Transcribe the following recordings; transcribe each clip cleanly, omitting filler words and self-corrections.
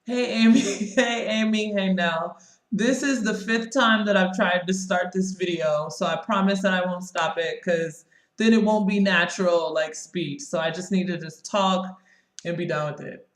Hey Amy, hey Amy, hey Nell. This is the fifth time that I've tried to start this video, so I promise that I won't stop it because then it won't be natural like speech. So I just need to just talk and be done with it.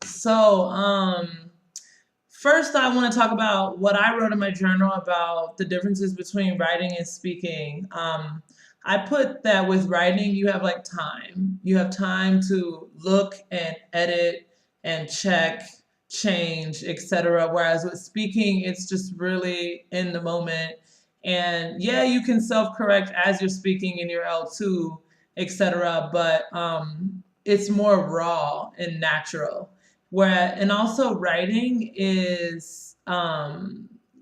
First I want to talk about what I wrote in my journal about the differences between writing and speaking. I put that with writing, you have like time. You have time to look and edit and check, change, etc. Whereas with speaking, it's just really in the moment. And yeah, you can self-correct as you're speaking in your L2, etc. But it's more raw and natural. Where and also writing is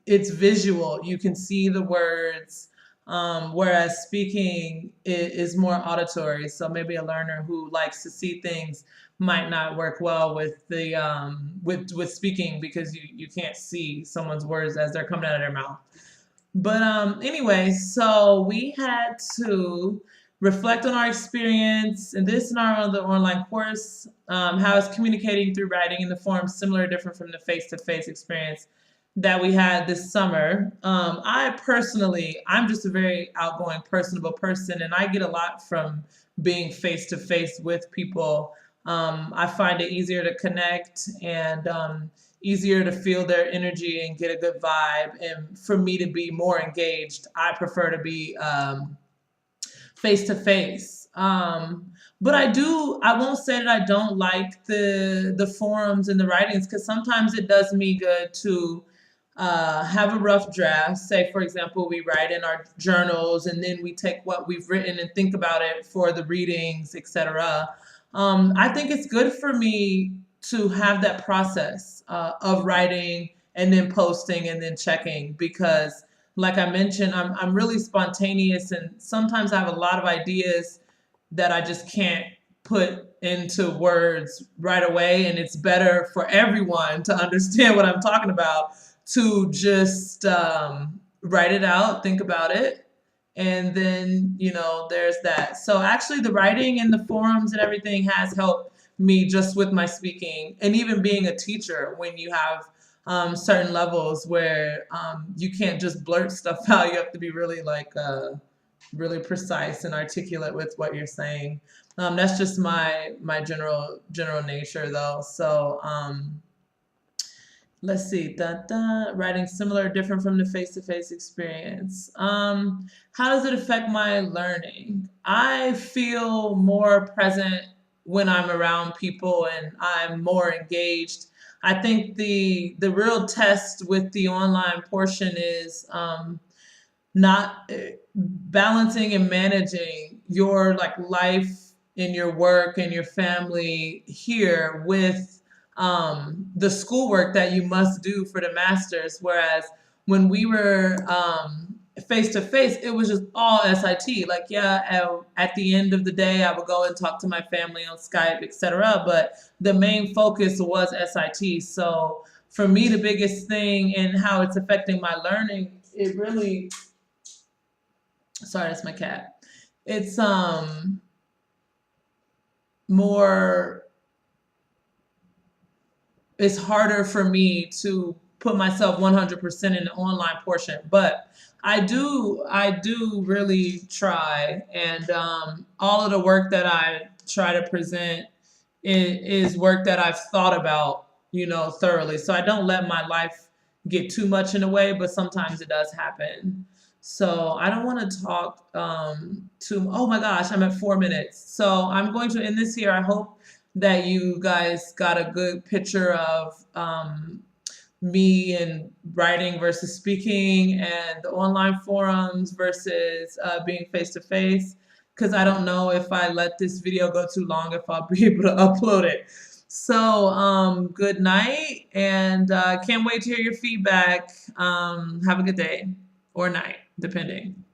it's visual. You can see the words, whereas speaking is more auditory. So maybe a learner who likes to see things might not work well with the with speaking because you can't see someone's words as they're coming out of their mouth. But anyway, so we had to reflect on our experience and this in our other online course, how is communicating through writing in the form similar or different from the face-to-face experience that we had this summer. I personally, I'm just a very outgoing, personable person, and I get a lot from being face-to-face with people. I find it easier to connect and easier to feel their energy and get a good vibe. And for me to be more engaged, I prefer to be face to face. But I won't say that I don't like the forums and the writings because sometimes it does me good to have a rough draft. Say, for example, we write in our journals and then we take what we've written and think about it for the readings, etc. I think it's good for me to have that process of writing and then posting and then checking because like I mentioned, I'm really spontaneous and sometimes I have a lot of ideas that I just can't put into words right away. And it's better for everyone to understand what I'm talking about to just write it out, think about it, and then there's that. So actually the writing and the forums and everything has helped me just with my speaking and even being a teacher when you have certain levels where you can't just blurt stuff out. You have to be really really precise and articulate with what you're saying. That's just my general nature though. So let's see, writing similar or different from the face-to-face experience. How does it affect my learning? I feel more present when I'm around people and I'm more engaged. I think the real test with the online portion is not balancing and managing your like life and your work and your family here with the schoolwork that you must do for the masters. Whereas when we were face to face, it was just all SIT. Like, yeah, at the end of the day, I would go and talk to my family on Skype, etc. But the main focus was SIT. So for me, the biggest thing and how it's affecting my learning, it really, sorry, that's my cat. It's more it's harder for me to put myself 100% in the online portion, but I do really try, and all of the work that I try to present is work that I've thought about, thoroughly. So I don't let my life get too much in the way, but sometimes it does happen. So I don't want to talk too. Oh my gosh, I'm at 4 minutes. So I'm going to end this here. I hope that you guys got a good picture of me and writing versus speaking and the online forums versus being face to face. Because I don't know if I let this video go too long, if I'll be able to upload it. So good night, and can't wait to hear your feedback. Have a good day or night, depending.